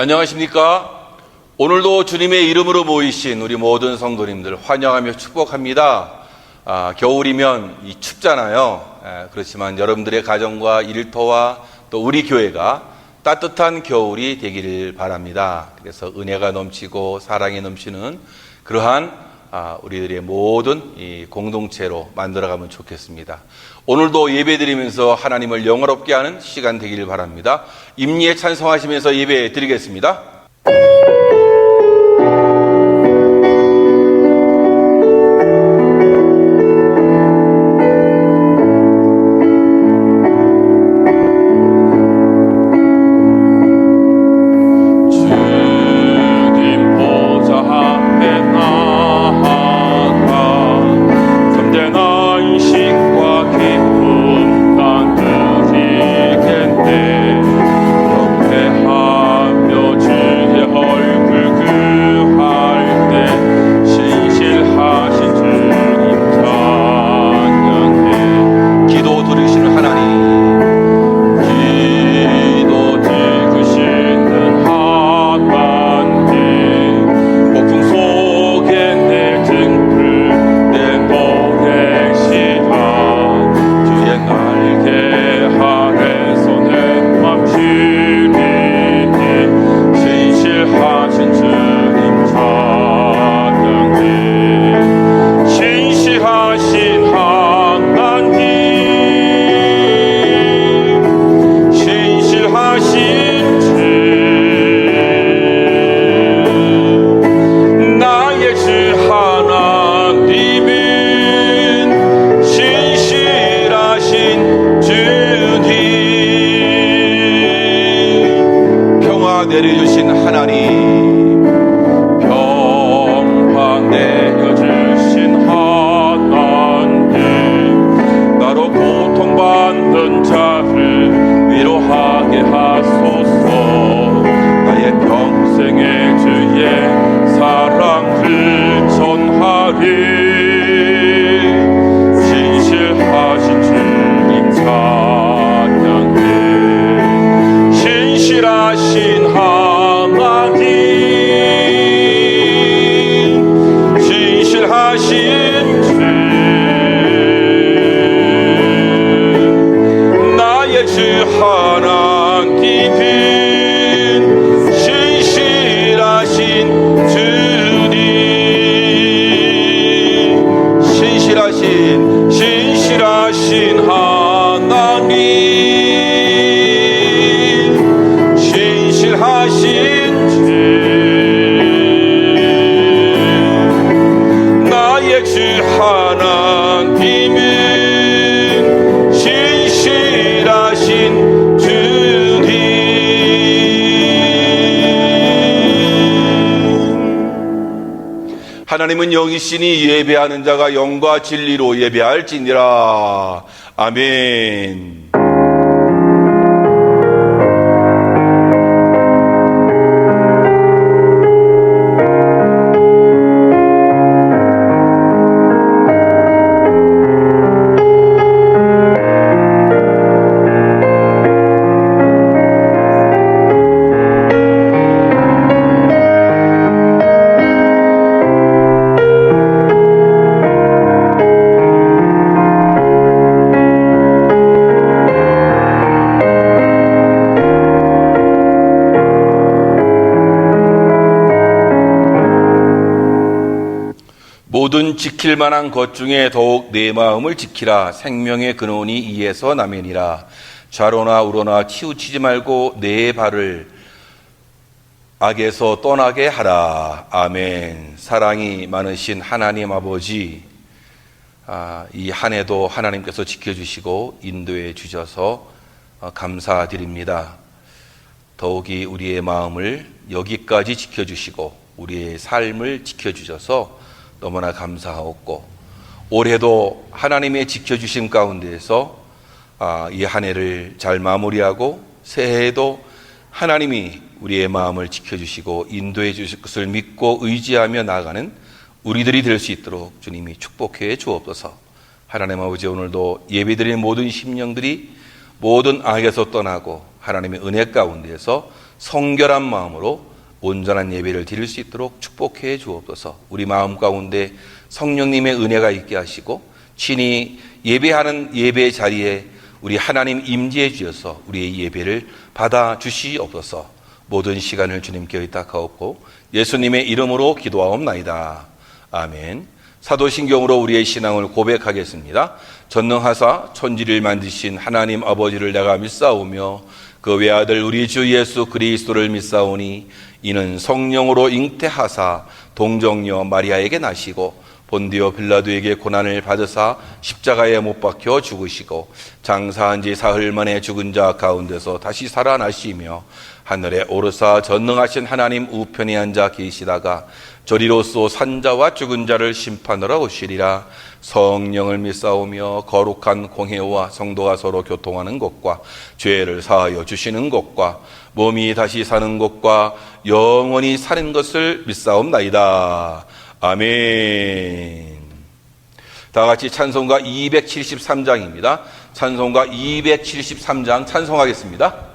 안녕하십니까? 오늘도 주님의 이름으로 모이신 우리 모든 성도님들 환영하며 축복합니다. 겨울이면 춥잖아요. 그렇지만 여러분들의 가정과 일터와 또 우리 교회가 따뜻한 겨울이 되기를 바랍니다. 그래서 은혜가 넘치고 사랑이 넘치는 그러한 우리들의 모든 이 공동체로 만들어가면 좋겠습니다. 오늘도 예배드리면서 하나님을 영화롭게 하는 시간 되기를 바랍니다. 임리에 찬송하시면서 예배 드리겠습니다. 내려주신 하나님, 평화 내려주신 하나님, 나로 고통받는 자를 위로하게 하소서. 나의 평생의 주의 사랑을 전하리. 진실하신 주님 찬양해. 진실하신 신실하신 하나님, 신실하신 주, 나의 주 하나님은 신실하신 주님. 하나님은 영이시니 예배하는 자가 영과 진리로 예배할지니라. 아멘. 모든 지킬 만한 것 중에 더욱 내 마음을 지키라. 생명의 근원이 이에서 나매니라. 좌로나 우로나 치우치지 말고 내 발을 악에서 떠나게 하라. 아멘. 사랑이 많으신 하나님 아버지, 이 한 해도 하나님께서 지켜주시고 인도해 주셔서 감사드립니다. 더욱이 우리의 마음을 여기까지 지켜주시고 우리의 삶을 지켜주셔서 너무나 감사하옵고, 올해도 하나님의 지켜주심 가운데에서 이 한 해를 잘 마무리하고 새해에도 하나님이 우리의 마음을 지켜주시고 인도해 주실 것을 믿고 의지하며 나아가는 우리들이 될 수 있도록 주님이 축복해 주옵소서. 하나님 아버지, 오늘도 예배드리는 모든 심령들이 모든 악에서 떠나고 하나님의 은혜 가운데에서 성결한 마음으로 온전한 예배를 드릴 수 있도록 축복해 주옵소서. 우리 마음 가운데 성령님의 은혜가 있게 하시고 친히 예배하는 예배 자리에 우리 하나님 임재해 주셔서 우리의 예배를 받아 주시옵소서. 모든 시간을 주님께 의탁하옵고 예수님의 이름으로 기도하옵나이다. 아멘. 사도신경으로 우리의 신앙을 고백하겠습니다. 전능하사 천지를 만드신 하나님 아버지를 내가 믿사오며 그 외아들 우리 주 예수 그리스도를 믿사오니 이는 성령으로 잉태하사 동정녀 마리아에게 나시고 본디오 빌라도에게 고난을 받으사 십자가에 못 박혀 죽으시고 장사한 지 사흘 만에 죽은 자 가운데서 다시 살아나시며 하늘에 오르사 전능하신 하나님 우편에 앉아 계시다가 저리로서 산자와 죽은 자를 심판하러 오시리라. 성령을 믿사오며 거룩한 공회와 성도가 서로 교통하는 것과 죄를 사하여 주시는 것과 몸이 다시 사는 것과 영원히 사는 것을 믿사옵나이다. 아멘. 다 같이 찬송가 273장입니다. 찬송가 273장 찬송하겠습니다.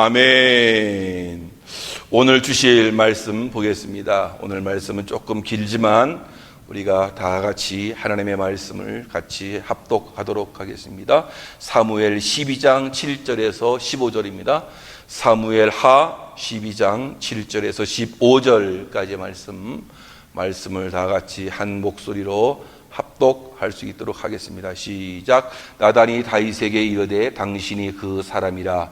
아멘. 오늘 주실 말씀 보겠습니다. 오늘 말씀은 조금 길지만 우리가 다 같이 하나님의 말씀을 같이 합독하도록 하겠습니다. 사무엘 12장 7절에서 15절입니다. 사무엘 하 12장 7절에서 15절까지의 말씀을 다 같이 한 목소리로 합독할 수 있도록 하겠습니다. 시작. 나단이 다윗에게 이르되 당신이 그 사람이라.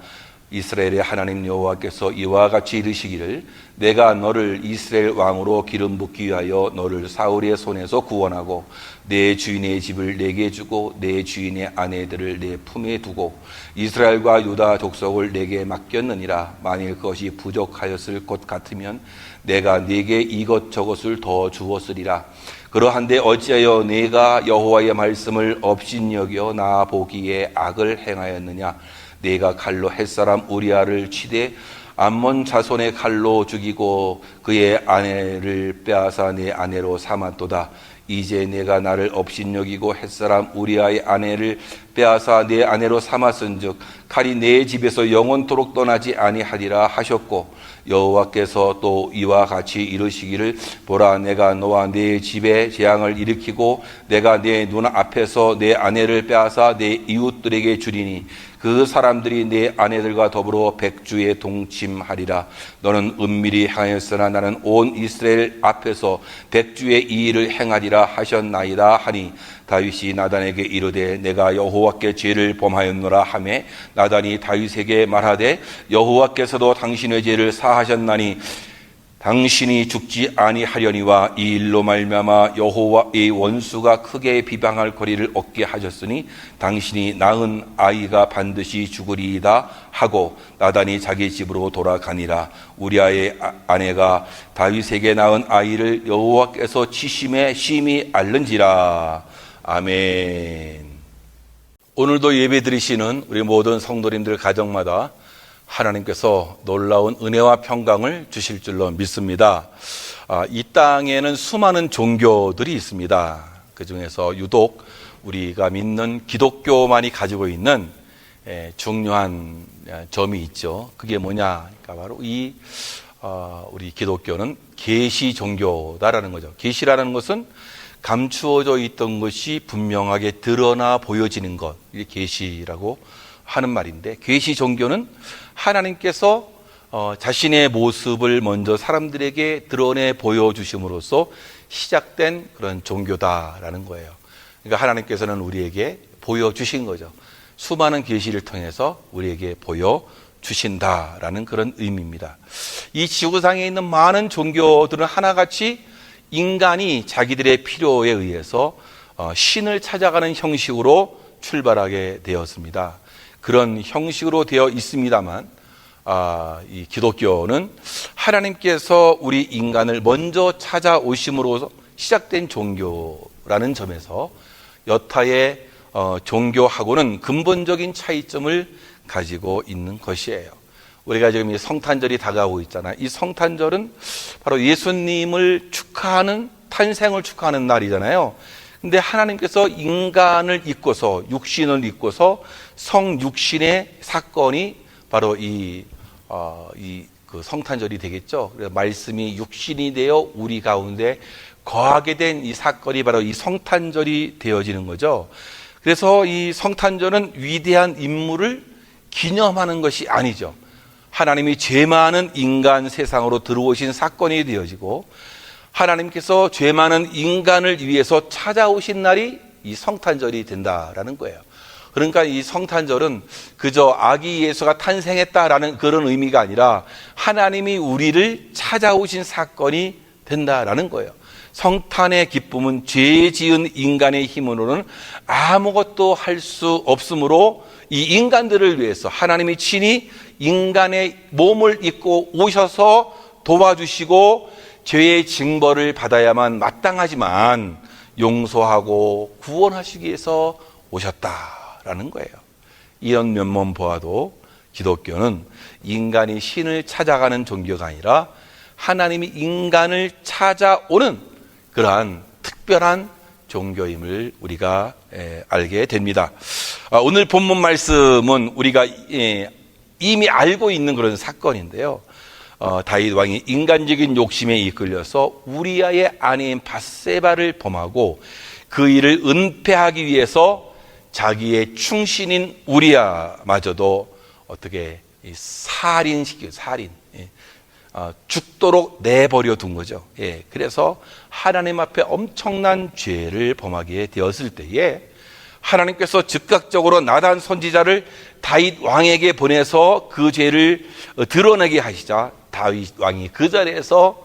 이스라엘의 하나님 여호와께서 이와 같이 이르시기를 내가 너를 이스라엘 왕으로 기름 붓기 위하여 너를 사울의 손에서 구원하고 내 주인의 집을 내게 주고 내 주인의 아내들을 내 품에 두고 이스라엘과 유다 족속을 내게 맡겼느니라. 만일 그것이 부족하였을 것 같으면 내가 네게 이것저것을 더 주었으리라. 그러한데 어찌하여 내가 여호와의 말씀을 업신여겨 나 보기에 악을 행하였느냐. 내가 칼로 햇사람 우리아를 치되 암몬 자손의 칼로 죽이고 그의 아내를 빼앗아 내 아내로 삼았도다. 이제 내가 나를 업신여기고 햇사람 우리아의 아내를 빼앗아 내 아내로 삼았은즉 칼이 내 집에서 영원토록 떠나지 아니하리라 하셨고 여호와께서 또 이와 같이 이르시기를 보라 내가 너와 내 집에 재앙을 일으키고 내가 내 눈앞에서 내 아내를 빼앗아 내 이웃들에게 주리니 그 사람들이 내 아내들과 더불어 백주에 동침하리라. 너는 은밀히 행하였으나 나는 온 이스라엘 앞에서 백주의 이 일을 행하리라 하셨나이다 하니 다윗이 나단에게 이르되 내가 여호와께 죄를 범하였노라 하매 나단이 다윗에게 말하되 여호와께서도 당신의 죄를 사하셨나니 당신이 죽지 아니하려니와 이 일로 말미암아 여호와의 원수가 크게 비방할 거리를 얻게 하셨으니 당신이 낳은 아이가 반드시 죽으리이다 하고 나단이 자기 집으로 돌아가니라. 우리아의 아내가 다윗에게 낳은 아이를 여호와께서 치심에 심히 앓는지라. 아멘. 오늘도 예배 드리시는 우리 모든 성도님들 가정마다 하나님께서 놀라운 은혜와 평강을 주실 줄로 믿습니다. 이 땅에는 수많은 종교들이 있습니다. 그 중에서 유독 우리가 믿는 기독교만이 가지고 있는 중요한 점이 있죠. 그게 뭐냐? 그러니까 바로 우리 기독교는 계시 종교다라는 거죠. 계시라는 것은 감추어져 있던 것이 분명하게 드러나 보여지는 것, 이게 계시라고 하는 말인데, 계시 종교는 하나님께서 자신의 모습을 먼저 사람들에게 드러내 보여주심으로써 시작된 그런 종교다라는 거예요. 그러니까 하나님께서는 우리에게 보여주신 거죠. 수많은 계시를 통해서 우리에게 보여주신다라는 그런 의미입니다. 이 지구상에 있는 많은 종교들은 하나같이 인간이 자기들의 필요에 의해서 신을 찾아가는 형식으로 출발하게 되었습니다. 그런 형식으로 되어 있습니다만 이 기독교는 하나님께서 우리 인간을 먼저 찾아오심으로 시작된 종교라는 점에서 여타의 종교하고는 근본적인 차이점을 가지고 있는 것이에요. 우리가 지금 이 성탄절이 다가오고 있잖아요. 이 성탄절은 바로 예수님을 축하하는, 탄생을 축하하는 날이잖아요. 근데 하나님께서 인간을 입고서, 육신을 입고서 성육신의 사건이 바로 그 성탄절이 되겠죠. 그래서 말씀이 육신이 되어 우리 가운데 거하게 된 이 사건이 바로 이 성탄절이 되어지는 거죠. 그래서 이 성탄절은 위대한 인물을 기념하는 것이 아니죠. 하나님이 죄 많은 인간 세상으로 들어오신 사건이 되어지고 하나님께서 죄 많은 인간을 위해서 찾아오신 날이 이 성탄절이 된다라는 거예요. 그러니까 이 성탄절은 그저 아기 예수가 탄생했다라는 그런 의미가 아니라 하나님이 우리를 찾아오신 사건이 된다라는 거예요. 성탄의 기쁨은 죄 지은 인간의 힘으로는 아무것도 할 수 없으므로 이 인간들을 위해서 하나님이 친히 인간의 몸을 입고 오셔서 도와주시고 죄의 징벌을 받아야만 마땅하지만 용서하고 구원하시기 위해서 오셨다라는 거예요. 이런 면만 보아도 기독교는 인간이 신을 찾아가는 종교가 아니라 하나님이 인간을 찾아오는 그러한 특별한 종교임을 우리가 알게 됩니다. 오늘 본문 말씀은 우리가 이미 알고 있는 그런 사건인데요. 다윗 왕이 인간적인 욕심에 이끌려서 우리아의 아내인 밧세바를 범하고 그 일을 은폐하기 위해서 자기의 충신인 우리아마저도 어떻게 살인시키고 죽도록 내버려 둔 거죠. 그래서 하나님 앞에 엄청난 죄를 범하게 되었을 때에 하나님께서 즉각적으로 나단 선지자를 다윗 왕에게 보내서 그 죄를 드러내게 하시자 다윗 왕이 그 자리에서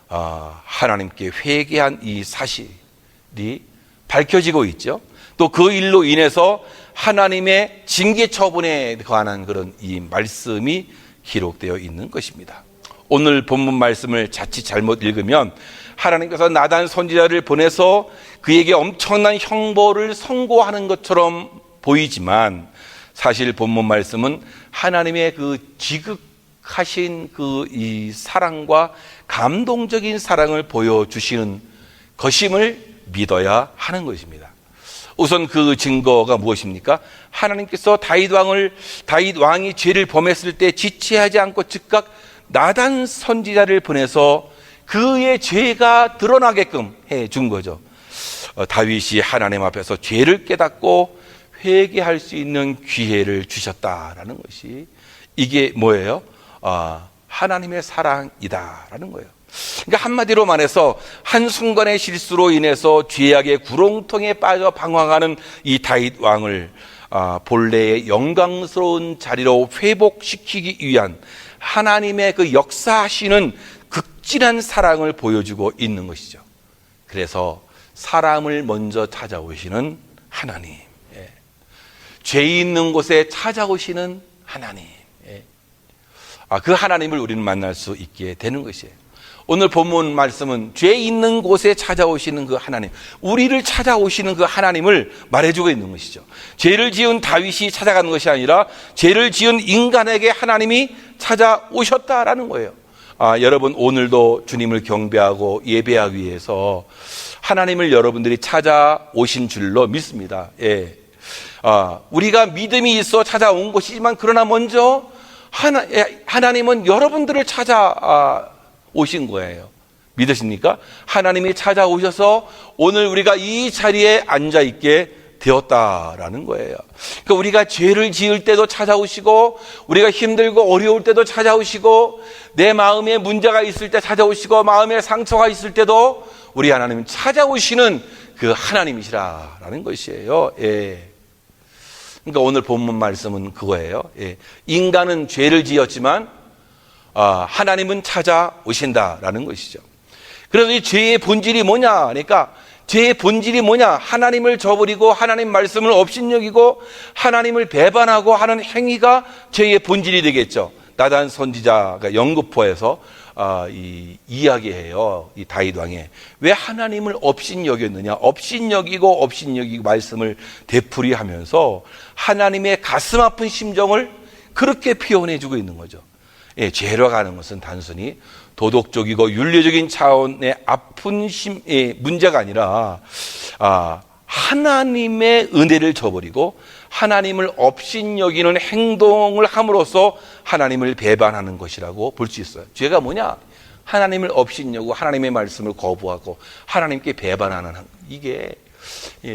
하나님께 회개한 이 사실이 밝혀지고 있죠. 또 그 일로 인해서 하나님의 징계 처분에 관한 그런 이 말씀이 기록되어 있는 것입니다. 오늘 본문 말씀을 자칫 잘못 읽으면 하나님께서 나단 선지자를 보내서 그에게 엄청난 형벌을 선고하는 것처럼 보이지만 사실 본문 말씀은 하나님의 그 지극하신 그 이 사랑과 감동적인 사랑을 보여주시는 것임을 믿어야 하는 것입니다. 우선 그 증거가 무엇입니까? 하나님께서 다윗 왕이 죄를 범했을 때 지체하지 않고 즉각 나단 선지자를 보내서 그의 죄가 드러나게끔 해 준 거죠. 다윗이 하나님 앞에서 죄를 깨닫고 회개할 수 있는 기회를 주셨다라는 것이 이게 뭐예요? 하나님의 사랑이다라는 거예요. 그러니까 한마디로 말해서 한순간의 실수로 인해서 죄악의 구렁텅이에 빠져 방황하는 이 다윗 왕을 본래의 영광스러운 자리로 회복시키기 위한 하나님의 그 역사하시는 극진한 사랑을 보여주고 있는 것이죠. 그래서 사람을 먼저 찾아오시는 하나님, 죄 있는 곳에 찾아오시는 하나님, 그 하나님을 우리는 만날 수 있게 되는 것이에요. 오늘 본문 말씀은 죄 있는 곳에 찾아오시는 그 하나님, 우리를 찾아오시는 그 하나님을 말해주고 있는 것이죠. 죄를 지은 다윗이 찾아가는 것이 아니라 죄를 지은 인간에게 하나님이 찾아오셨다라는 거예요. 여러분 오늘도 주님을 경배하고 예배하기 위해서 하나님을 여러분들이 찾아오신 줄로 믿습니다. 우리가 믿음이 있어 찾아온 것이지만 그러나 먼저 하나님은 여러분들을 찾아오신 거예요. 믿으십니까? 하나님이 찾아오셔서 오늘 우리가 이 자리에 앉아있게 되었다라는 거예요. 그러니까 우리가 죄를 지을 때도 찾아오시고, 우리가 힘들고 어려울 때도 찾아오시고, 내 마음에 문제가 있을 때 찾아오시고, 마음에 상처가 있을 때도 우리 하나님은 찾아오시는 그 하나님이시라는 것이에요. 그러니까 오늘 본문 말씀은 그거예요. 인간은 죄를 지었지만 하나님은 찾아오신다라는 것이죠. 그래서 이 죄의 본질이 뭐냐? 그러니까 죄의 본질이 뭐냐? 하나님을 저버리고 하나님 말씀을 업신여기고 하나님을 배반하고 하는 행위가 죄의 본질이 되겠죠. 나단 선지자가 연극포에서 이야기해요. 이 다윗 왕에 왜 하나님을 업신여겼느냐? 업신여기고 말씀을 되풀이하면서 하나님의 가슴 아픈 심정을 그렇게 표현해주고 있는 거죠. 죄라고 하는 것은 단순히 도덕적이고 윤리적인 차원의 아픈 문제가 아니라 하나님의 은혜를 저버리고 하나님을 업신여기는 행동을 함으로써 하나님을 배반하는 것이라고 볼 수 있어요. 죄가 뭐냐? 하나님을 업신여기고 하나님의 말씀을 거부하고 하나님께 배반하는 이게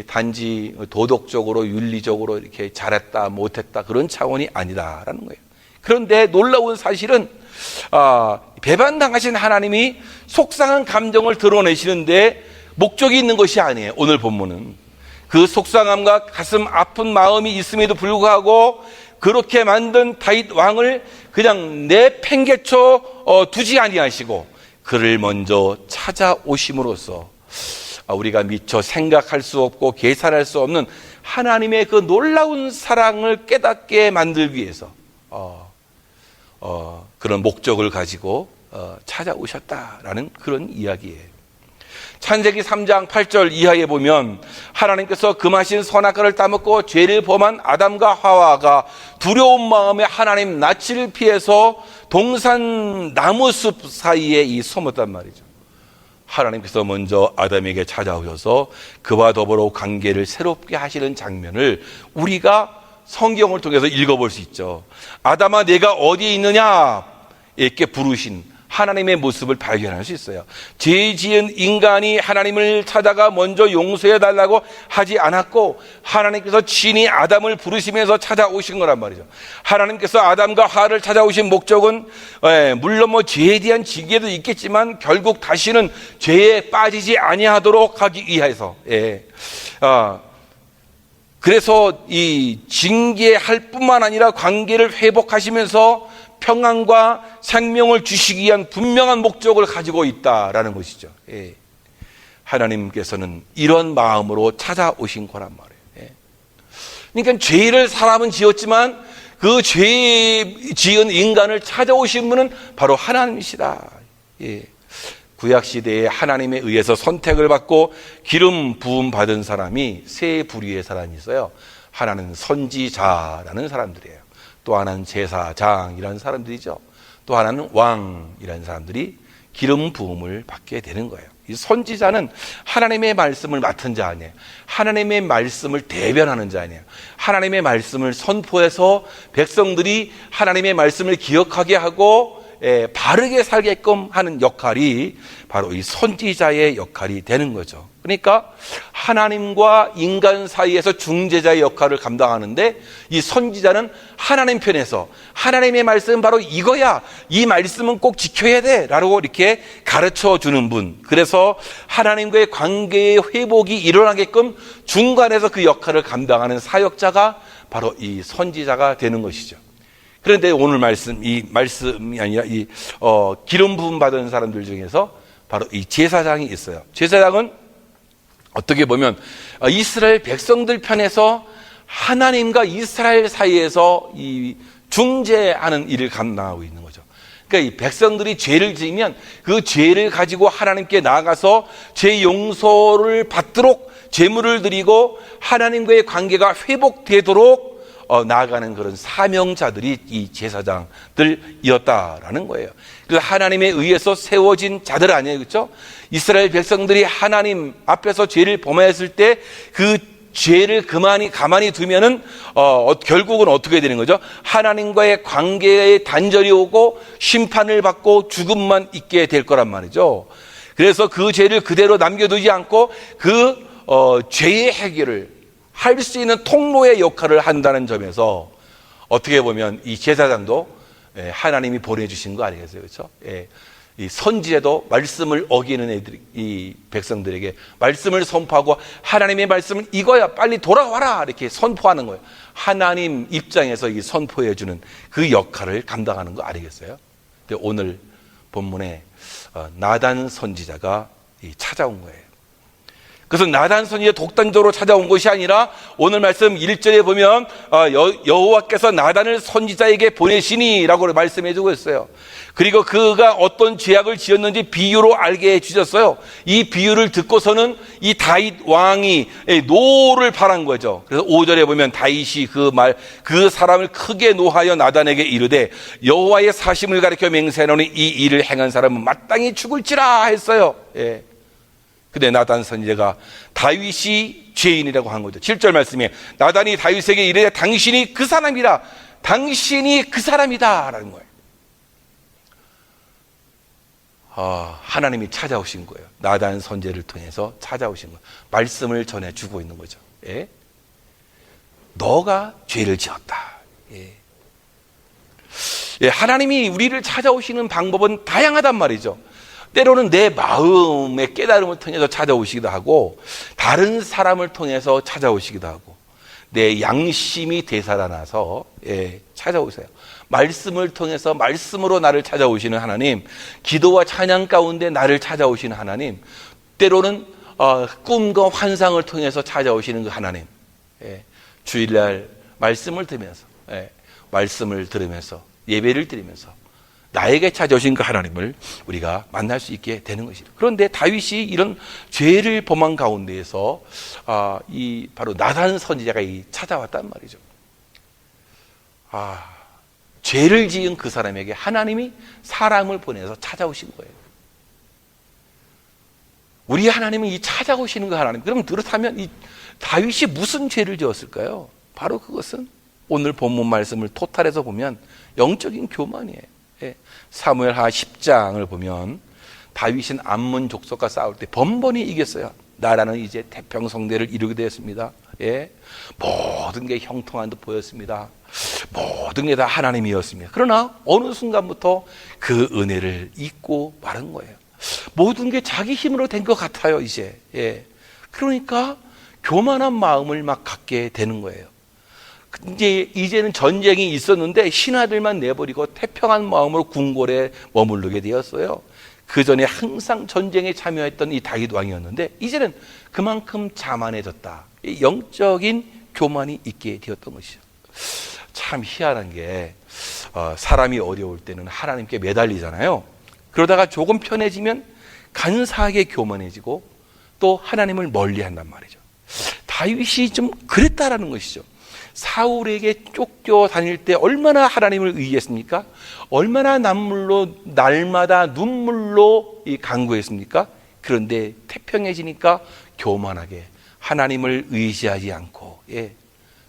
단지 도덕적으로 윤리적으로 이렇게 잘했다 못했다 그런 차원이 아니다라는 거예요. 그런데 놀라운 사실은 배반당하신 하나님이 속상한 감정을 드러내시는데 목적이 있는 것이 아니에요. 오늘 본문은 그 속상함과 가슴 아픈 마음이 있음에도 불구하고 그렇게 만든 다윗 왕을 그냥 내팽개쳐 두지 아니하시고 그를 먼저 찾아오심으로써 우리가 미처 생각할 수 없고 계산할 수 없는 하나님의 그 놀라운 사랑을 깨닫게 만들기 위해서 그런 목적을 가지고 찾아오셨다라는 그런 이야기예요. 창세기 3장 8절 이하에 보면 하나님께서 금하신 선악과를 따먹고 죄를 범한 아담과 하와가 두려운 마음에 하나님 낯을 피해서 동산 나무숲 사이에 숨었단 말이죠. 하나님께서 먼저 아담에게 찾아오셔서 그와 더불어 관계를 새롭게 하시는 장면을 우리가 성경을 통해서 읽어볼 수 있죠. 아담아, 내가 어디에 있느냐? 이렇게 부르신 하나님의 모습을 발견할 수 있어요. 죄 지은 인간이 하나님을 찾아가 먼저 용서해 달라고 하지 않았고, 하나님께서 친히 아담을 부르시면서 찾아오신 거란 말이죠. 하나님께서 아담과 하와를 찾아오신 목적은 물론 죄에 대한 징계도 있겠지만 결국 다시는 죄에 빠지지 아니하도록 하기 위해서, 그래서 이 징계할 뿐만 아니라 관계를 회복하시면서 평안과 생명을 주시기 위한 분명한 목적을 가지고 있다라는 것이죠. 하나님께서는 이런 마음으로 찾아오신 거란 말이에요. 그러니까 죄를 사람은 지었지만 그 죄 지은 인간을 찾아오신 분은 바로 하나님이시다. 구약시대에 하나님에 의해서 선택을 받고 기름 부음 받은 사람이 세 부류의 사람이 있어요. 하나는 선지자라는 사람들이에요. 또 하나는 제사장이라는 사람들이죠. 또 하나는 왕이라는 사람들이 기름 부음을 받게 되는 거예요. 이 선지자는 하나님의 말씀을 맡은 자 아니에요. 하나님의 말씀을 대변하는 자 아니에요. 하나님의 말씀을 선포해서 백성들이 하나님의 말씀을 기억하게 하고 바르게 살게끔 하는 역할이 바로 이 선지자의 역할이 되는 거죠. 그러니까 하나님과 인간 사이에서 중재자의 역할을 감당하는데, 이 선지자는 하나님 편에서 하나님의 말씀은 바로 이거야, 이 말씀은 꼭 지켜야 돼 라고 이렇게 가르쳐 주는 분, 그래서 하나님과의 관계의 회복이 일어나게끔 중간에서 그 역할을 감당하는 사역자가 바로 이 선지자가 되는 것이죠. 그런데 오늘 이 말씀이 아니라 기름 부음 받은 사람들 중에서 바로 이 제사장이 있어요. 제사장은 어떻게 보면 이스라엘 백성들 편에서 하나님과 이스라엘 사이에서 이 중재하는 일을 감당하고 있는 거죠. 그러니까 이 백성들이 죄를 지으면 그 죄를 가지고 하나님께 나아가서 죄 용서를 받도록 제물을 드리고 하나님과의 관계가 회복되도록 나아가는 그런 사명자들이 이 제사장들이었다라는 거예요. 그래서 하나님에 의해서 세워진 자들 아니에요, 그렇죠? 이스라엘 백성들이 하나님 앞에서 죄를 범했을 때 그 죄를 가만히 두면은 결국은 어떻게 되는 거죠? 하나님과의 관계에 단절이 오고 심판을 받고 죽음만 있게 될 거란 말이죠. 그래서 그 죄를 그대로 남겨두지 않고 그 죄의 해결을 할 수 있는 통로의 역할을 한다는 점에서 어떻게 보면 이 제사장도 하나님이 보내주신 거 아니겠어요, 그렇죠? 이 선지자도 말씀을 어기는 이 백성들에게 말씀을 선포하고 하나님의 말씀은 이거야, 빨리 돌아와라 이렇게 선포하는 거예요. 하나님 입장에서 이 선포해주는 그 역할을 감당하는 거 아니겠어요? 근데 오늘 본문에 나단 선지자가 찾아온 거예요. 그래서 나단 선지자 독단적으로 찾아온 것이 아니라 오늘 말씀 1절에 보면 여호와께서 나단을 선지자에게 보내시니 라고 말씀해 주고 있어요. 그리고 그가 어떤 죄악을 지었는지 비유로 알게 해주셨어요. 이 비유를 듣고서는 이 다윗 왕이 노를 발한 거죠. 그래서 5절에 보면 다윗이 그 사람을 크게 노하여 나단에게 이르되 여호와의 사심을 가리켜 맹세하노니 이 일을 행한 사람은 마땅히 죽을지라 했어요. 근데 나단 선지자가 다윗이 죄인이라고 한 거죠. 7절 말씀에 나단이 다윗에게 이르되 당신이 그 사람이라, 당신이 그 사람이다 라는 거예요. 하나님이 찾아오신 거예요. 나단 선지자를 통해서 찾아오신 거예요. 말씀을 전해주고 있는 거죠. 너가 죄를 지었다. 하나님이 우리를 찾아오시는 방법은 다양하단 말이죠. 때로는 내 마음의 깨달음을 통해서 찾아오시기도 하고, 다른 사람을 통해서 찾아오시기도 하고, 내 양심이 되살아나서 찾아오세요. 말씀을 통해서 말씀으로 나를 찾아오시는 하나님, 기도와 찬양 가운데 나를 찾아오시는 하나님, 때로는 꿈과 환상을 통해서 찾아오시는 그 하나님, 주일날 말씀을 들으면서 예배를 드리면서 나에게 찾아오신 그 하나님을 우리가 만날 수 있게 되는 것이죠. 그런데 다윗이 이런 죄를 범한 가운데에서 바로 나단 선지자가 찾아왔단 말이죠. 죄를 지은 그 사람에게 하나님이 사람을 보내서 찾아오신 거예요. 우리 하나님은 이 찾아오시는 그 하나님. 그럼 그렇다면 이 다윗이 무슨 죄를 지었을까요? 바로 그것은 오늘 본문 말씀을 토탈해서 보면 영적인 교만이에요. 예. 사무엘하 10장을 보면 다윗은 암몬 족속과 싸울 때 번번이 이겼어요. 나라는 이제 태평성대를 이루게 되었습니다. 예. 모든 게 형통한 듯 보였습니다. 모든 게 다 하나님이었습니다. 그러나 어느 순간부터 그 은혜를 잊고 마른 거예요. 모든 게 자기 힘으로 된 것 같아요, 이제. 예. 그러니까 교만한 마음을 막 갖게 되는 거예요. 이제는 전쟁이 있었는데 신하들만 내버리고 태평한 마음으로 궁궐에 머무르게 되었어요. 그 전에 항상 전쟁에 참여했던 이 다윗 왕이었는데 이제는 그만큼 자만해졌다. 영적인 교만이 있게 되었던 것이죠. 참 희한한 게 사람이 어려울 때는 하나님께 매달리잖아요. 그러다가 조금 편해지면 간사하게 교만해지고 또 하나님을 멀리한단 말이죠. 다윗이 좀 그랬다라는 것이죠. 사울에게 쫓겨다닐 때 얼마나 하나님을 의지했습니까? 얼마나 날마다 눈물로 간구했습니까? 그런데 태평해지니까 교만하게 하나님을 의지하지 않고, 예.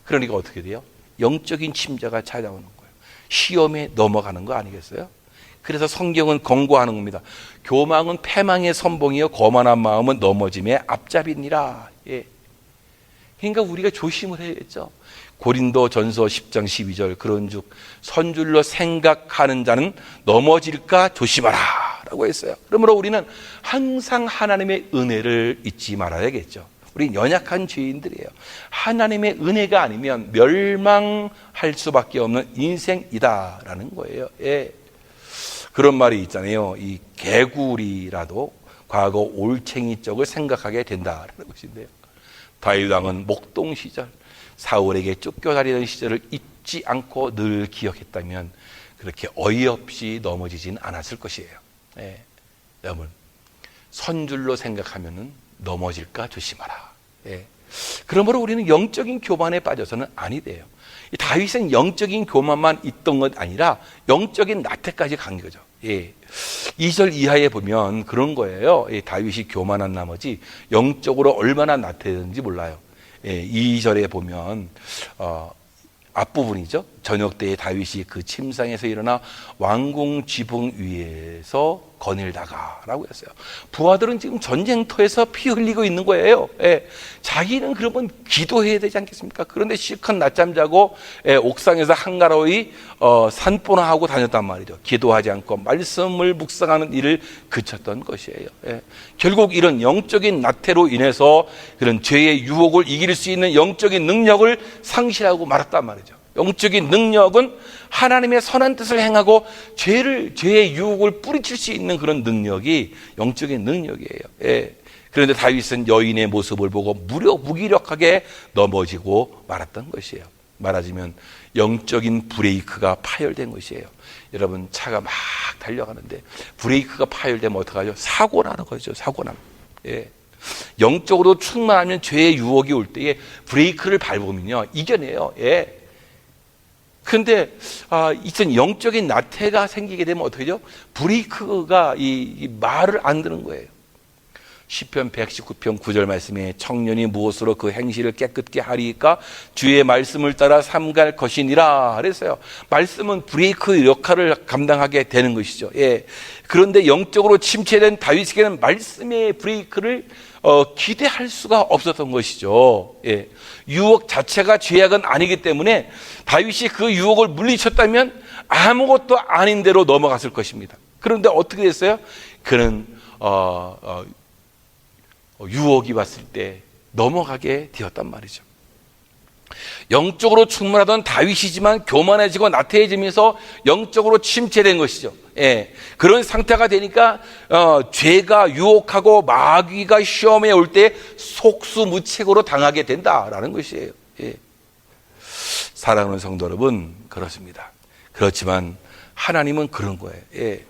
그러니까 어떻게 돼요? 영적인 침자가 찾아오는 거예요. 시험에 넘어가는 거 아니겠어요? 그래서 성경은 권고하는 겁니다. 교망은 패망의 선봉이요 거만한 마음은 넘어짐의 앞잡이니라. 예. 그러니까 우리가 조심을 해야겠죠. 고린도전서 10장 12절 그런즉 선줄로 생각하는 자는 넘어질까 조심하라 라고 했어요. 그러므로 우리는 항상 하나님의 은혜를 잊지 말아야겠죠. 우린 연약한 죄인들이에요. 하나님의 은혜가 아니면 멸망할 수밖에 없는 인생이다라는 거예요. 예. 그런 말이 있잖아요. 이 개구리라도 과거 올챙이 쪽을 생각하게 된다라는 것인데요. 다윗 왕은 목동 시절 사울에게 쫓겨다니던 시절을 잊지 않고 늘 기억했다면 그렇게 어이없이 넘어지진 않았을 것이에요. 예. 여러분, 선줄로 생각하면은 넘어질까 조심하라. 예. 그러므로 우리는 영적인 교만에 빠져서는 아니 돼요. 다윗은 영적인 교만만 있던 것 아니라 영적인 나태까지 간 거죠. 예. 2절 이하에 보면 그런 거예요. 예. 다윗이 교만한 나머지 영적으로 얼마나 나태했는지 몰라요. 예. 2절에 보면 앞부분이죠. 저녁 때에 다윗이 그 침상에서 일어나 왕궁 지붕 위에서 거닐다가 라고 했어요. 부하들은 지금 전쟁터에서 피 흘리고 있는 거예요. 예. 자기는 그러면 기도해야 되지 않겠습니까? 그런데 실컷 낮잠 자고 옥상에서 한가로이 산보나 하고 다녔단 말이죠. 기도하지 않고 말씀을 묵상하는 일을 그쳤던 것이에요. 예. 결국 이런 영적인 나태로 인해서 그런 죄의 유혹을 이길 수 있는 영적인 능력을 상실하고 말았단 말이죠. 영적인 능력은 하나님의 선한 뜻을 행하고 죄의 유혹을 뿌리칠 수 있는 그런 능력이 영적인 능력이에요. 예. 그런데 다윗은 여인의 모습을 보고 무기력하게 넘어지고 말았던 것이에요. 말하자면 영적인 브레이크가 파열된 것이에요. 여러분, 차가 막 달려가는데 브레이크가 파열되면 어떡하죠? 사고 나는 거죠. 사고 남. 예. 영적으로 충만하면 죄의 유혹이 올 때에 브레이크를 밟으면요 이겨내요. 예. 그런데 이런 영적인 나태가 생기게 되면 어떻게 되죠? 브레이크가 이 말을 안 듣는 거예요. 시편 119편 9절 말씀에 청년이 무엇으로 그 행실을 깨끗게 하리까 주의 말씀을 따라 삼갈 것이니라 그랬어요. 말씀은 브레이크 역할을 감당하게 되는 것이죠. 예. 그런데 영적으로 침체된 다윗에게는 말씀의 브레이크를 기대할 수가 없었던 것이죠. 예. 유혹 자체가 죄악은 아니기 때문에 다윗이 그 유혹을 물리쳤다면 아무것도 아닌 대로 넘어갔을 것입니다. 그런데 어떻게 됐어요? 그는 유혹이 왔을 때 넘어가게 되었단 말이죠. 영적으로 충만하던 다윗이지만 교만해지고 나태해지면서 영적으로 침체된 것이죠. 예. 그런 상태가 되니까 죄가 유혹하고 마귀가 시험에 올 때 속수무책으로 당하게 된다라는 것이에요. 예. 사랑하는 성도 여러분, 그렇습니다. 그렇지만 하나님은 그런 거예요. 예.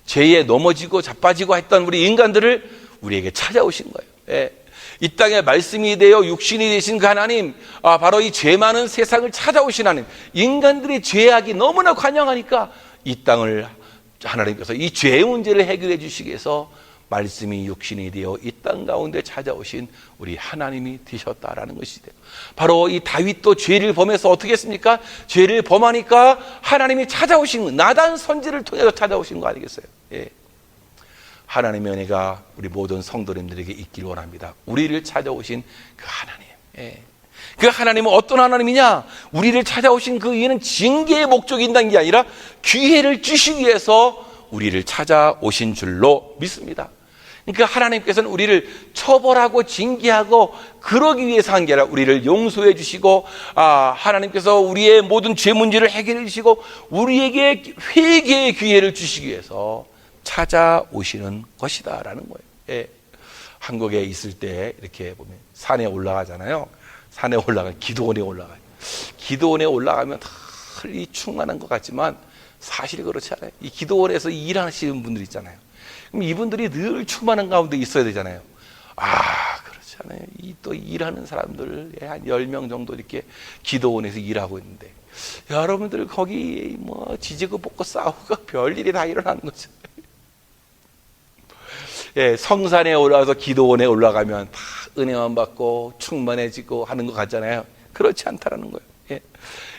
죄에 넘어지고 자빠지고 했던 우리 인간들을 우리에게 찾아오신 거예요. 예. 이 땅에 말씀이 되어 육신이 되신 그 하나님, 바로 이 죄 많은 세상을 찾아오신 하나님, 인간들의 죄악이 너무나 관영하니까 이 땅을 하나님께서 이 죄의 문제를 해결해 주시기 위해서 말씀이 육신이 되어 이 땅 가운데 찾아오신 우리 하나님이 되셨다라는 것이죠. 바로 이 다윗도 죄를 범해서 어떻게 했습니까? 죄를 범하니까 하나님이 찾아오신, 나단 선지를 통해서 찾아오신 거 아니겠어요? 예. 하나님의 은혜가 우리 모든 성도님들에게 있기를 원합니다. 우리를 찾아오신 그 하나님. 예. 그 하나님은 어떤 하나님이냐? 우리를 찾아오신 그 이유는 징계의 목적이 있다는 게 아니라 기회를 주시기 위해서 우리를 찾아오신 줄로 믿습니다. 그러니까 하나님께서는 우리를 처벌하고 징계하고 그러기 위해서 한 게 아니라 우리를 용서해 주시고, 하나님께서 우리의 모든 죄 문제를 해결해 주시고 우리에게 회개의 기회를 주시기 위해서 찾아오시는 것이다라는 거예요. 예. 한국에 있을 때 이렇게 보면 산에 올라가잖아요. 산에 올라가면 기도원에 올라가요. 기도원에 올라가면 이 충만한 것 같지만 사실 그렇지 않아요. 이 기도원에서 일하시는 분들 있잖아요. 그럼 이분들이 늘 충만한 가운데 있어야 되잖아요. 그렇지 않아요. 또 일하는 사람들 한 10명 정도 이렇게 기도원에서 일하고 있는데 여러분들 거기 지지고 볶고 싸우고 별일이 다 일어나는 거죠. 예, 성산에 올라가서 기도원에 올라가면 다 은혜만 받고 충만해지고 하는 것 같잖아요. 그렇지 않다라는 거예요. 예.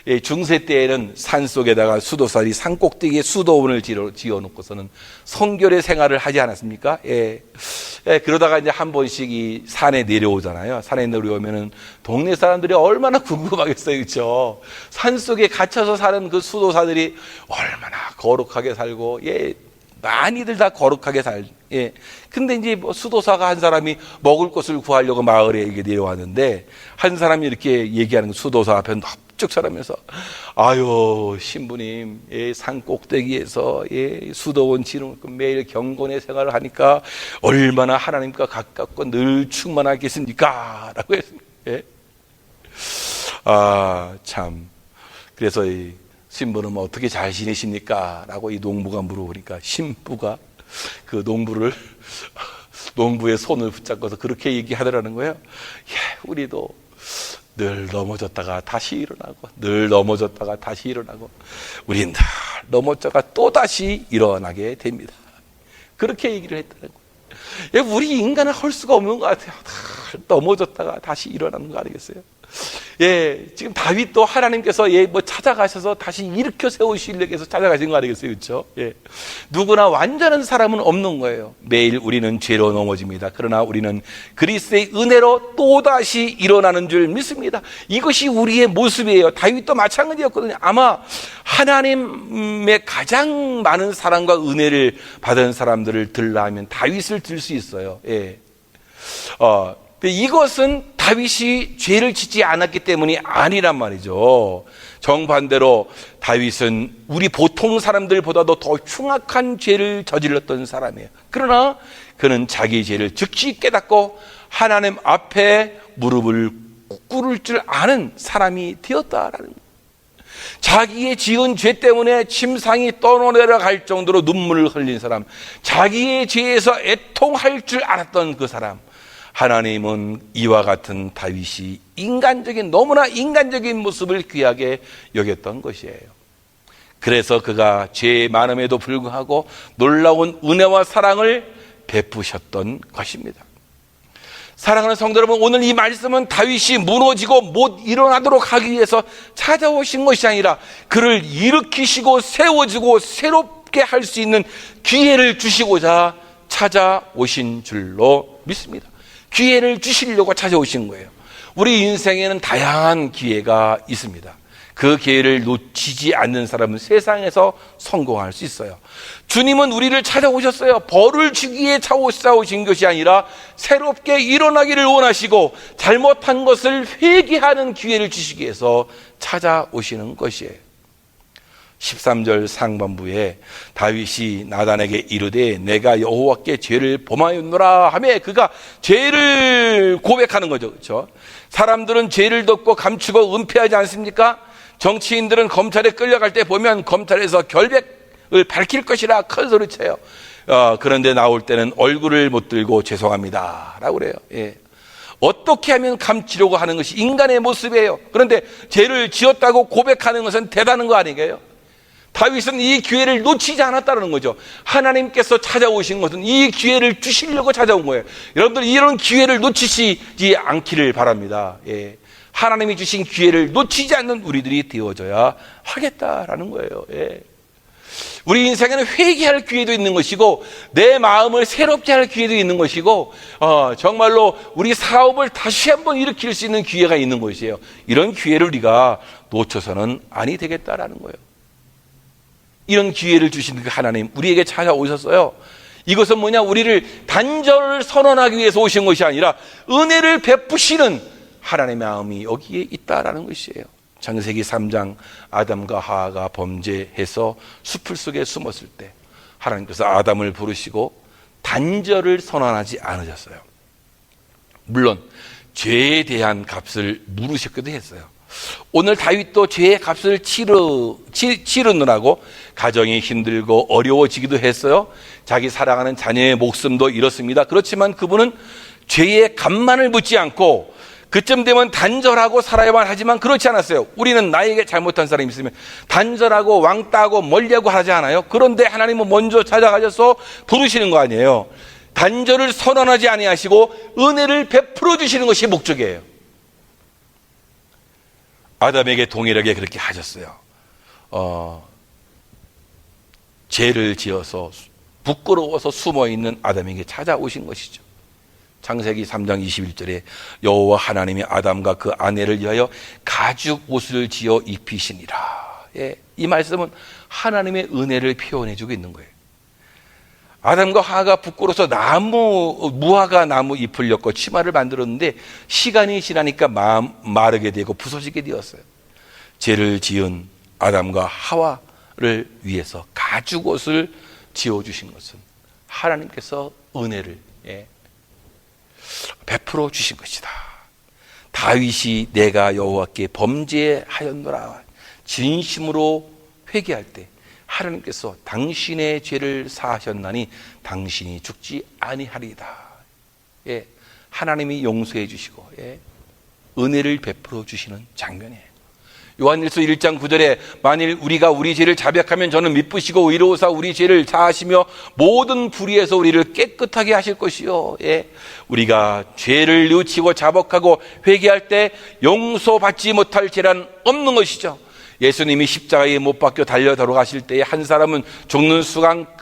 예, 중세 때에는 산 속에다가 수도사들이 산 꼭대기에 수도원을 지어놓고서는 성결의 생활을 하지 않았습니까? 예. 예, 그러다가 이제 한 번씩 이 산에 내려오잖아요. 산에 내려오면은 동네 사람들이 얼마나 궁금하겠어요. 그렇죠? 산 속에 갇혀서 사는 그 수도사들이 얼마나 거룩하게 살고, 예, 많이들 다 거룩하게 예. 근데 이제 수도사가 한 사람이 먹을 것을 구하려고 마을에 이게 내려왔는데 한 사람이 이렇게 얘기하는 거, 수도사 앞에 납죽 서라면서 아유 신부님, 예, 산 꼭대기에서 예, 수도원 지르고 매일 경건의 생활을 하니까 얼마나 하나님과 가깝고 늘 충만하겠습니까? 라고 했습니다. 예. 참. 그래서 이 신부는 어떻게 잘 지내십니까? 라고 이 농부가 물어보니까 신부가 그 농부의 손을 붙잡고서 그렇게 얘기하더라는 거예요. 예, 우리도 늘 넘어졌다가 다시 일어나고 늘 넘어졌다가 다시 일어나고 우린 늘 넘어졌다가 또 다시 일어나게 됩니다. 그렇게 얘기를 했다는 거예요. 예, 우리 인간은 할 수가 없는 것 같아요. 넘어졌다가 다시 일어나는 거 아니겠어요? 예, 지금 다윗도 하나님께서 찾아가셔서 다시 일으켜 세우시려고 해서 찾아가신 거 아니겠어요? 그렇죠? 예. 누구나 완전한 사람은 없는 거예요. 매일 우리는 죄로 넘어집니다. 그러나 우리는 그리스도의 은혜로 또다시 일어나는 줄 믿습니다. 이것이 우리의 모습이에요. 다윗도 마찬가지였거든요. 아마 하나님의 가장 많은 사랑과 은혜를 받은 사람들을 들라 하면 다윗을 들 수 있어요. 예. 이것은 다윗이 죄를 짓지 않았기 때문이 아니란 말이죠. 정반대로 다윗은 우리 보통 사람들보다도 더 흉악한 죄를 저질렀던 사람이에요. 그러나 그는 자기 죄를 즉시 깨닫고 하나님 앞에 무릎을 꿇을 줄 아는 사람이 되었다라는 거예요. 자기의 지은 죄 때문에 침상이 떠내려갈 정도로 눈물을 흘린 사람, 자기의 죄에서 애통할 줄 알았던 그 사람, 하나님은 이와 같은 다윗이 너무나 인간적인 모습을 귀하게 여겼던 것이에요. 그래서 그가 죄 많음에도 불구하고 놀라운 은혜와 사랑을 베푸셨던 것입니다. 사랑하는 성도 여러분, 오늘 이 말씀은 다윗이 무너지고 못 일어나도록 하기 위해서 찾아오신 것이 아니라 그를 일으키시고 세워주고 새롭게 할 수 있는 기회를 주시고자 찾아오신 줄로 믿습니다. 기회를 주시려고 찾아오신 거예요. 우리 인생에는 다양한 기회가 있습니다. 그 기회를 놓치지 않는 사람은 세상에서 성공할 수 있어요. 주님은 우리를 찾아오셨어요. 벌을 주기에 찾아오신 것이 아니라 새롭게 일어나기를 원하시고 잘못한 것을 회개하는 기회를 주시기 위해서 찾아오시는 것이에요. 13절 상반부에 다윗이 나단에게 이르되 내가 여호와께 죄를 범하였노라 하며 그가 죄를 고백하는 거죠. 그렇죠? 사람들은 죄를 덮고 감추고 은폐하지 않습니까? 정치인들은 검찰에 끌려갈 때 보면 검찰에서 결백을 밝힐 것이라 큰 소리 쳐요. 그런데 나올 때는 얼굴을 못 들고 죄송합니다 라고 그래요. 예. 어떻게 하면 감추려고 하는 것이 인간의 모습이에요. 그런데 죄를 지었다고 고백하는 것은 대단한 거 아니에요? 다윗은 이 기회를 놓치지 않았다는 거죠. 하나님께서 찾아오신 것은 이 기회를 주시려고 찾아온 거예요. 여러분들 이런 기회를 놓치시지 않기를 바랍니다. 예. 하나님이 주신 기회를 놓치지 않는 우리들이 되어져야 하겠다라는 거예요. 예. 우리 인생에는 회개할 기회도 있는 것이고 내 마음을 새롭게 할 기회도 있는 것이고 정말로 우리 사업을 다시 한번 일으킬 수 있는 기회가 있는 것이에요. 이런 기회를 우리가 놓쳐서는 아니 되겠다라는 거예요. 이런 기회를 주신 그 하나님 우리에게 찾아오셨어요. 이것은 뭐냐, 우리를 단절을 선언하기 위해서 오신 것이 아니라 은혜를 베푸시는 하나님의 마음이 여기에 있다라는 것이에요. 창세기 3장 아담과 하와가 범죄해서 숲을 속에 숨었을 때 하나님께서 아담을 부르시고 단절을 선언하지 않으셨어요. 물론 죄에 대한 값을 물으셨기도 했어요. 오늘 다윗도 죄의 값을 치르느라고 가정이 힘들고 어려워지기도 했어요. 자기 사랑하는 자녀의 목숨도 잃었습니다. 그렇지만 그분은 죄의 값만을 묻지 않고 그쯤 되면 단절하고 살아야만 하지만 그렇지 않았어요. 우리는 나에게 잘못한 사람이 있으면 단절하고 왕따하고 멀리하고 하지 않아요. 그런데 하나님은 먼저 찾아가셔서 부르시는 거 아니에요. 단절을 선언하지 아니하시고 은혜를 베풀어 주시는 것이 목적이에요. 아담에게 동일하게 그렇게 하셨어요. 죄를 지어서 부끄러워서 숨어있는 아담에게 찾아오신 것이죠. 창세기 3장 21절에 여호와 하나님이 아담과 그 아내를 위하여 가죽 옷을 지어 입히시니라. 예, 이 말씀은 하나님의 은혜를 표현해주고 있는 거예요. 아담과 하와가 부끄러워서 무화과 나무 잎을 엮고 치마를 만들었는데 시간이 지나니까 마르게 되고 부서지게 되었어요. 죄를 지은 아담과 하와를 위해서 가죽 옷을 지어주신 것은 하나님께서 은혜를 베풀어 주신 것이다. 다윗이 내가 여호와께 범죄하였노라 진심으로 회개할 때 하나님께서 당신의 죄를 사하셨나니 당신이 죽지 아니하리이다. 예, 하나님이 용서해 주시고 은혜를 베풀어 주시는 장면이에요. 요한일서 1장 9절에 만일 우리가 우리 죄를 자백하면 저는 미쁘시고 의로우사 우리 죄를 사하시며 모든 불의에서 우리를 깨끗하게 하실 것이요. 우리가 죄를 뉘우치고 자복하고 회개할 때 용서받지 못할 죄란 없는 것이죠. 예수님이 십자가에 못 박혀 달려 돌아가실 때에 한 사람은 죽는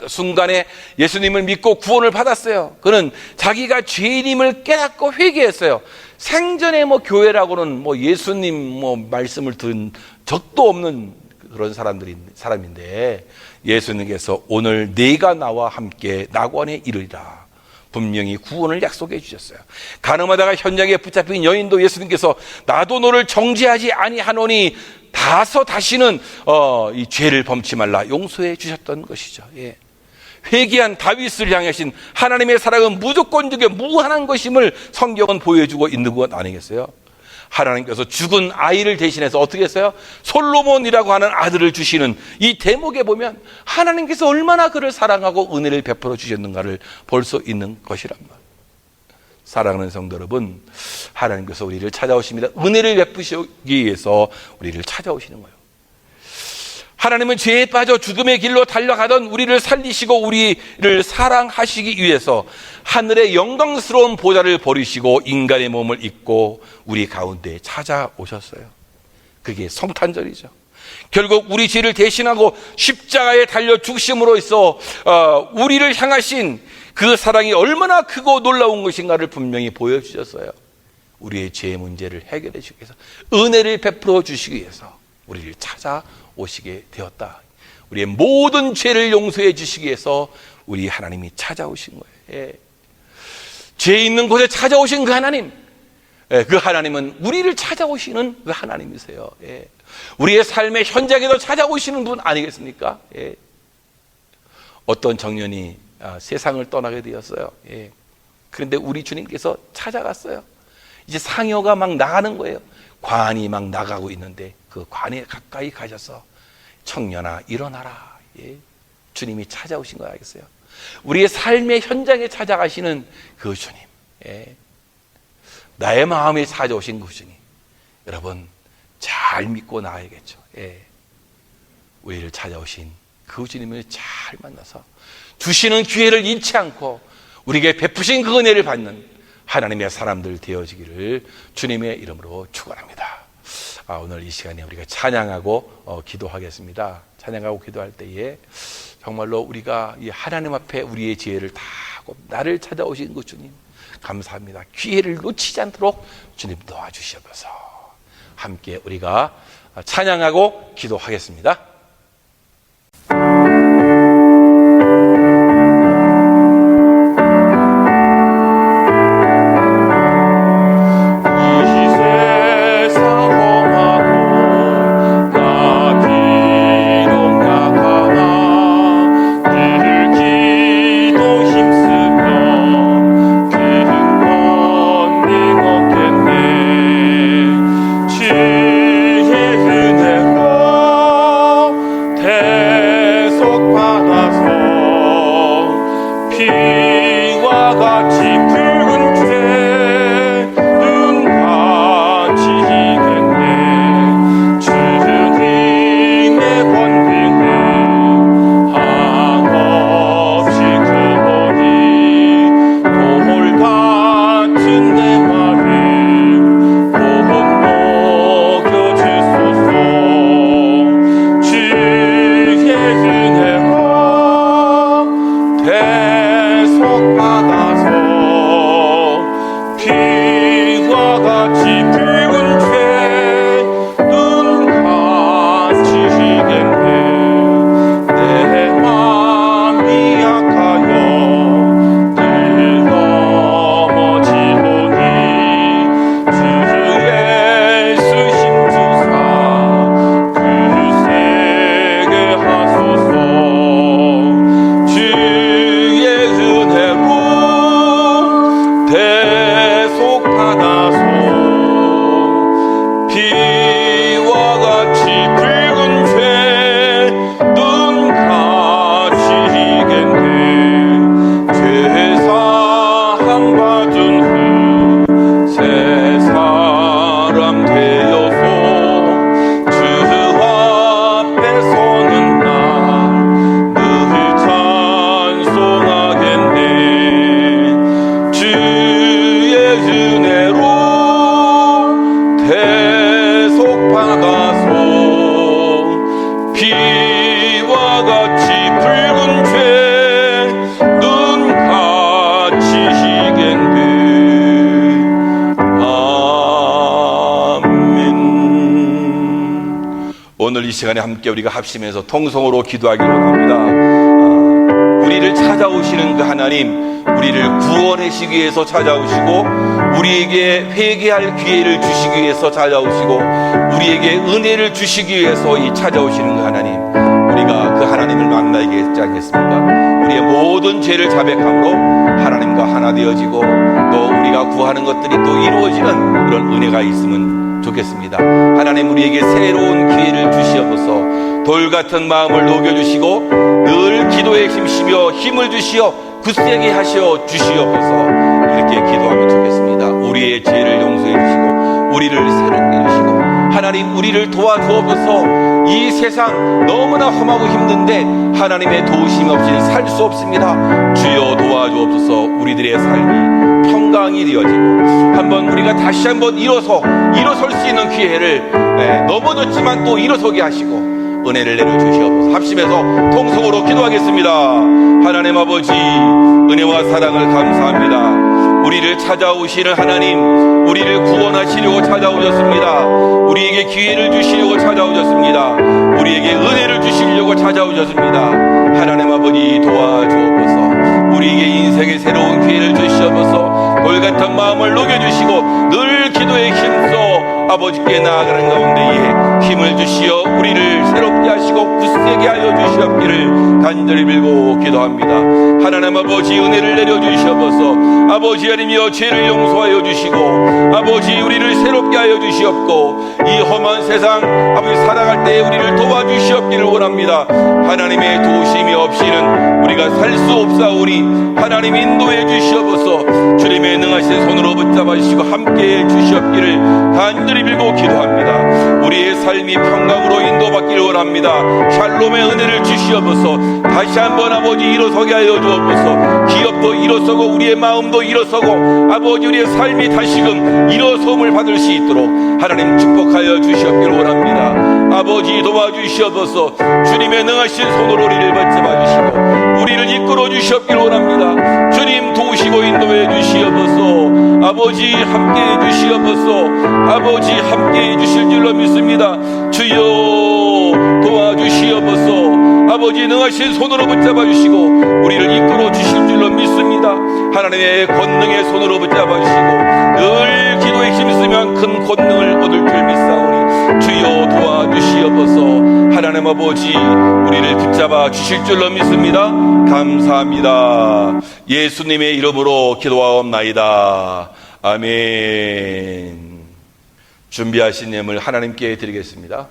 순간에 예수님을 믿고 구원을 받았어요. 그는 자기가 죄인임을 깨닫고 회개했어요. 생전에 교회라고는 예수님 말씀을 들은 적도 없는 그런 사람인데 예수님께서 오늘 네가 나와 함께 낙원에 이르리라 분명히 구원을 약속해 주셨어요. 가늠하다가 현장에 붙잡힌 여인도 예수님께서 나도 너를 정죄하지 아니하노니 다시는 이 죄를 범치 말라 용서해 주셨던 것이죠. 회개한 다윗을 향하신 하나님의 사랑은 무조건적이고 무한한 것임을 성경은 보여주고 있는 것 아니겠어요? 하나님께서 죽은 아이를 대신해서 어떻게 했어요? 솔로몬이라고 하는 아들을 주시는 이 대목에 보면 하나님께서 얼마나 그를 사랑하고 은혜를 베풀어 주셨는가를 볼 수 있는 것이란 말이에요. 사랑하는 성도 여러분, 하나님께서 우리를 찾아오십니다. 은혜를 베푸시기 위해서 우리를 찾아오시는 거예요. 하나님은 죄에 빠져 죽음의 길로 달려가던 우리를 살리시고 우리를 사랑하시기 위해서 하늘의 영광스러운 보좌를 버리시고 인간의 몸을 입고 우리 가운데 찾아오셨어요. 그게 성탄절이죠. 결국 우리 죄를 대신하고 십자가에 달려 죽으심으로 해서 우리를 향하신 그 사랑이 얼마나 크고 놀라운 것인가를 분명히 보여주셨어요. 우리의 죄의 문제를 해결해 주기 위해서 은혜를 베풀어 주시기 위해서 우리를 찾아오시게 되었다. 우리의 모든 죄를 용서해 주시기 위해서 우리 하나님이 찾아오신 거예요. 죄 있는 곳에 찾아오신 그 하나님, 그 하나님은 우리를 찾아오시는 그 하나님이세요. 우리의 삶의 현장에도 찾아오시는 분 아니겠습니까? 어떤 청년이 세상을 떠나게 되었어요. 그런데 우리 주님께서 찾아갔어요. 이제 상여가 막 나가는 거예요. 관이 막 나가고 있는데 그 관에 가까이 가셔서 청년아 일어나라. 주님이 찾아오신 거 알겠어요? 우리의 삶의 현장에 찾아가시는 그 주님, 나의 마음에 찾아오신 그 주님, 여러분 잘 믿고 나아야겠죠. 우리를 찾아오신 그 주님을 잘 만나서 주시는 기회를 잃지 않고 우리에게 베푸신 그 은혜를 받는 하나님의 사람들 되어지기를 주님의 이름으로 축원합니다. 오늘 이 시간에 우리가 찬양하고 기도하겠습니다. 찬양하고 기도할 때에 정말로 우리가 이 하나님 앞에 우리의 지혜를 다 하고 나를 찾아오신 그 주님 감사합니다. 기회를 놓치지 않도록 주님 도와주시옵소서. 함께 우리가 찬양하고 기도하겠습니다. 오늘 이 시간에 함께 우리가 합심해서 통성으로 기도하기를 원합니다. 우리를 찾아오시는 그 하나님, 우리를 구원하시기 위해서 찾아오시고 우리에게 회개할 기회를 주시기 위해서 찾아오시고 우리에게 은혜를 주시기 위해서 이 찾아오시는 그 하나님, 우리가 그 하나님을 만나게 했지 않겠습니까? 우리의 모든 죄를 자백함으로 하나님과 하나 되어지고 또 우리가 구하는 것들이 또 이루어지는 그런 은혜가 있으면 좋겠습니다. 하나님, 우리에게 새로운 기회를 주시옵소서. 돌같은 마음을 녹여주시고 늘 기도에 힘쓰며 힘을 주시어 굳세게 하시어 주시옵소서. 이렇게 기도하면 좋겠습니다. 우리의 죄를 용서해 주시고 우리를 새롭게 해주시고 하나님, 우리를 도와주옵소서. 이 세상 너무나 험하고 힘든데 하나님의 도우심 없이는 살 수 없습니다. 주여 도와주옵소서. 우리들의 삶이 평강이 되어지고 한번 우리가 다시 한번 일어설 수 있는 기회를 넘어졌지만 또 일어서게 하시고 은혜를 내려주시옵소서. 합심해서 통성으로 기도하겠습니다. 하나님 아버지, 은혜와 사랑을 감사합니다. 우리를 찾아오시는 하나님, 우리를 구원하시려고 찾아오셨습니다. 우리에게 기회를 주시려고 찾아오셨습니다. 우리에게 은혜를 주시려고 찾아오셨습니다. 하나님 아버지, 도와주옵소서. 우리에게 인생의 새로운 기회를 주시옵소서. 돌같은 마음을 녹여주시고 늘 기도에 힘써 아버지께 나아가는 가운데에 힘을 주시어 우리를 새롭게 하시고 굳세게 하여 주시옵기를 간절히 빌고 기도합니다. 하나님 아버지, 은혜를 내려주시옵소서. 아버지 하나님이여, 죄를 용서하여 주시고 아버지 우리를 새롭게 하여 주시옵고 이 험한 세상 아버지 살아갈 때에 우리를 도와주시옵기를 원합니다. 하나님의 도우심이 없이는 우리가 살 수 없사오니 하나님 인도해 주시옵소서. 주님의 주님의 능하신 손으로 붙잡아 주시고 함께해 주시옵기를 간절히 빌고 기도합니다. 우리의 삶이 평강으로 인도받기를 원합니다. 샬롬의 은혜를 주시옵소서. 다시 한번 아버지 일어서게 하여 주옵소서. 기업도 일어서고 우리의 마음도 일어서고 아버지 우리의 삶이 다시금 일어섬을 받을 수 있도록 하나님 축복하여 주시옵기를 원합니다. 아버지 도와주시옵소서. 주님의 능하신 손으로 우리를 붙잡아 주시고 우리를 이끌어 주시옵기를 원합니다. 주님 도우시고 인도해 주시옵소서. 아버지 함께해 주시옵소서. 아버지 함께해 주실 줄로 믿습니다. 주여 도와주시옵소서. 아버지 능하신 손으로 붙잡아 주시고 우리를 이끌어 주실 줄로 믿습니다. 하나님의 권능의 손으로 붙잡아 주시고 늘 기도에 힘쓰면 큰 권능을 얻을 줄 믿사오니 주여 도와주시옵소서. 하나님 아버지 우리를 붙잡아 주실 줄로 믿습니다. 감사합니다. 예수님의 이름으로 기도하옵나이다. 아멘. 준비하신 예물 하나님께 드리겠습니다.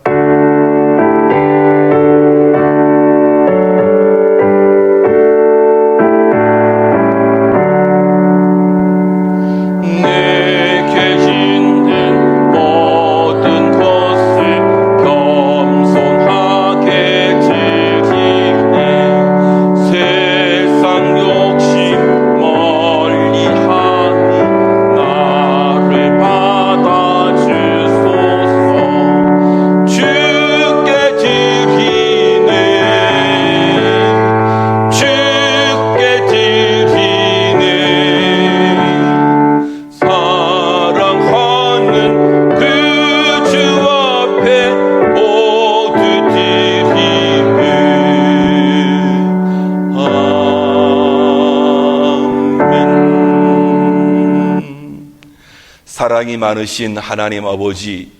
사랑이 많으신 하나님 아버지,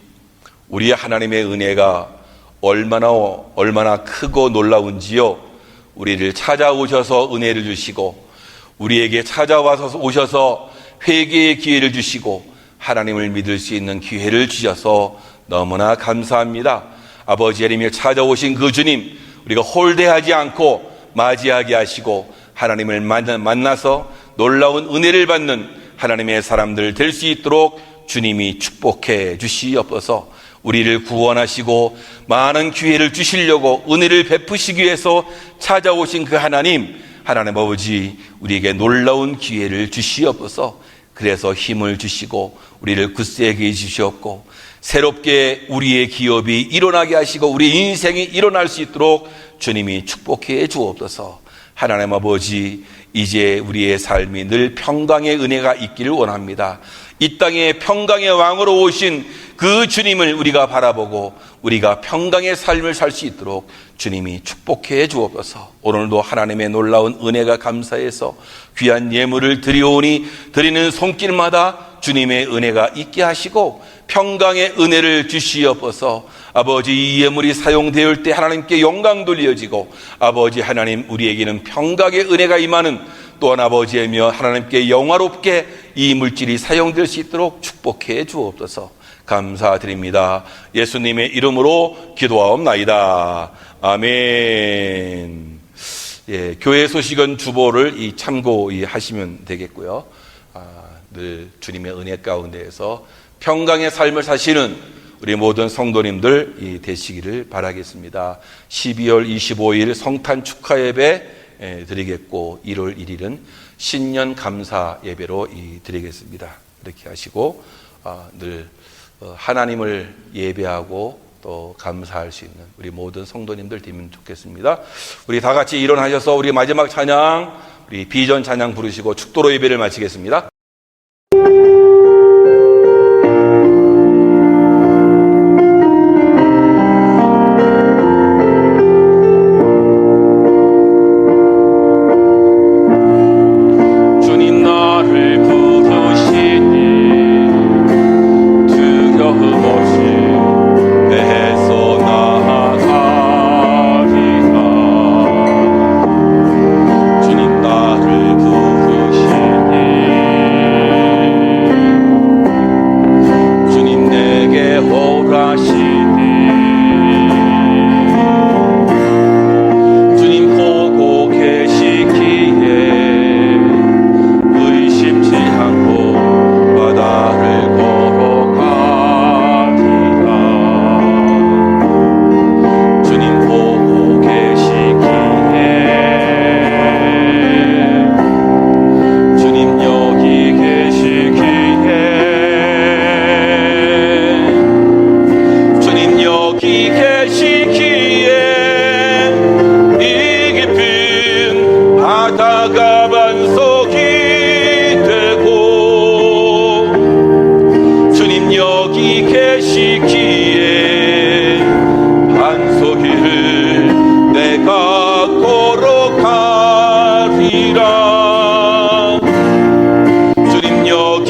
우리 하나님의 은혜가 얼마나 크고 놀라운지요. 우리를 찾아오셔서 은혜를 주시고 우리에게 찾아와서 오셔서 회개의 기회를 주시고 하나님을 믿을 수 있는 기회를 주셔서 너무나 감사합니다. 아버지 하나님을 찾아오신 그 주님, 우리가 홀대하지 않고 맞이하게 하시고 하나님을 만나서 놀라운 은혜를 받는 하나님의 사람들 될 수 있도록 주님이 축복해 주시옵소서. 우리를 구원하시고 많은 기회를 주시려고 은혜를 베푸시기 위해서 찾아오신 그 하나님 아버지, 우리에게 놀라운 기회를 주시옵소서. 그래서 힘을 주시고 우리를 굳세게 해주시옵고 새롭게 우리의 기업이 일어나게 하시고 우리 인생이 일어날 수 있도록 주님이 축복해 주옵소서. 하나님 아버지, 이제 우리의 삶이 늘 평강의 은혜가 있기를 원합니다. 이 땅에 평강의 왕으로 오신 그 주님을 우리가 바라보고 우리가 평강의 삶을 살 수 있도록 주님이 축복해 주옵소서. 오늘도 하나님의 놀라운 은혜가 감사해서 귀한 예물을 드리오니 드리는 손길마다 주님의 은혜가 있게 하시고 평강의 은혜를 주시옵소서. 아버지, 이 예물이 사용되을 때 하나님께 영광 돌려지고 아버지 하나님, 우리에게는 평강의 은혜가 임하는 또한 아버지이며 하나님께 영화롭게 이 물질이 사용될 수 있도록 축복해 주옵소서. 감사드립니다. 예수님의 이름으로 기도하옵나이다. 아멘. 예, 교회 소식은 주보를 참고하시면 되겠고요. 늘 주님의 은혜 가운데에서 평강의 삶을 사시는 우리 모든 성도님들 되시기를 바라겠습니다. 12월 25일 성탄 축하 예배 드리겠고 1월 1일은 신년 감사 예배로 드리겠습니다. 이렇게 하시고 늘 하나님을 예배하고 또 감사할 수 있는 우리 모든 성도님들 되면 좋겠습니다. 우리 다 같이 일어나셔서 우리 마지막 찬양, 우리 비전 찬양 부르시고 축도로 예배를 마치겠습니다.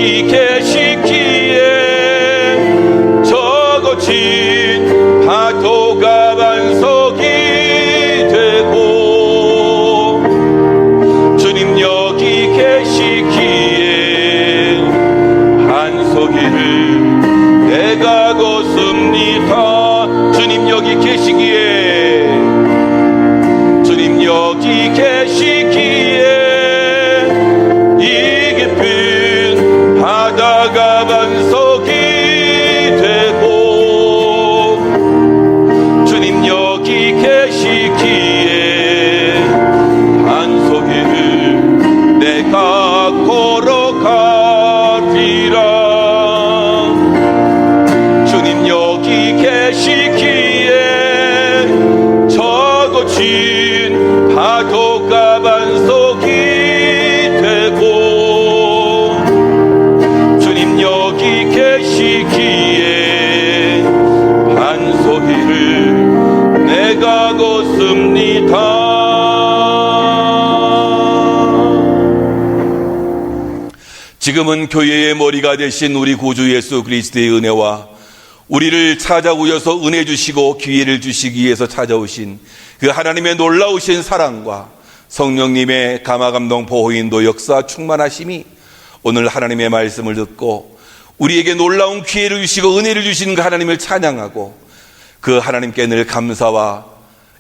여기 계시기에 적어진 파도가 반석이 되고 주님 여기 계시기에 반석이를 내가 걷습니다. 주님 여기 계시기에 주님 여기 계시기에 이 깊은 바다가 반석이 되고 주님 여기 계시기에 반석이를 내가 걸어가리라. 주님 여기 계시기에 적어진 파도가 반석이 되고 주님 여기 계시기에 반석이를 내가 걷습니다. 지금은 교회의 머리가 되신 우리 구주 예수 그리스도의 은혜와 우리를 찾아오셔서 은혜 주시고 기회를 주시기 위해서 찾아오신 그 하나님의 놀라우신 사랑과 성령님의 감화감동 보호인도 역사 충만하심이 오늘 하나님의 말씀을 듣고 우리에게 놀라운 기회를 주시고 은혜를 주시는 그 하나님을 찬양하고 그 하나님께 늘 감사와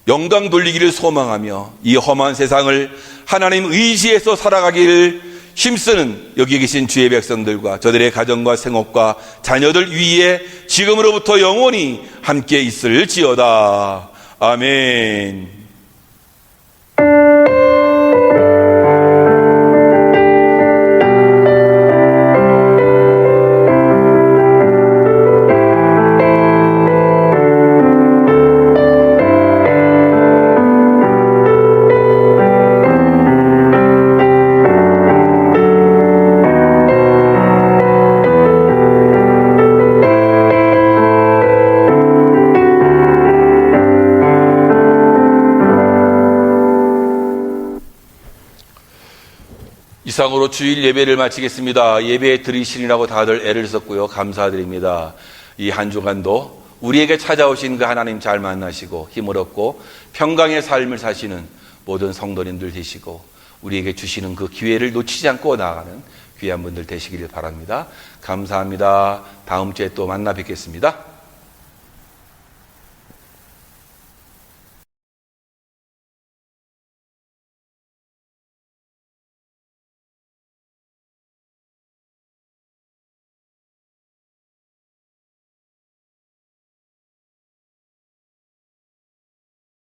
영광 돌리기를 소망하며 이 험한 세상을 하나님 의지해서 살아가기를 힘쓰는 여기 계신 주의 백성들과 저들의 가정과 생업과 자녀들 위에 지금으로부터 영원히 함께 있을지어다. 아멘. 이상으로 주일 예배를 마치겠습니다. 예배 드리시느라고 다들 애를 썼고요. 감사드립니다. 이 한 주간도 우리에게 찾아오신 그 하나님 잘 만나시고 힘을 얻고 평강의 삶을 사시는 모든 성도님들 되시고 우리에게 주시는 그 기회를 놓치지 않고 나아가는 귀한 분들 되시기를 바랍니다. 감사합니다. 다음 주에 또 만나 뵙겠습니다.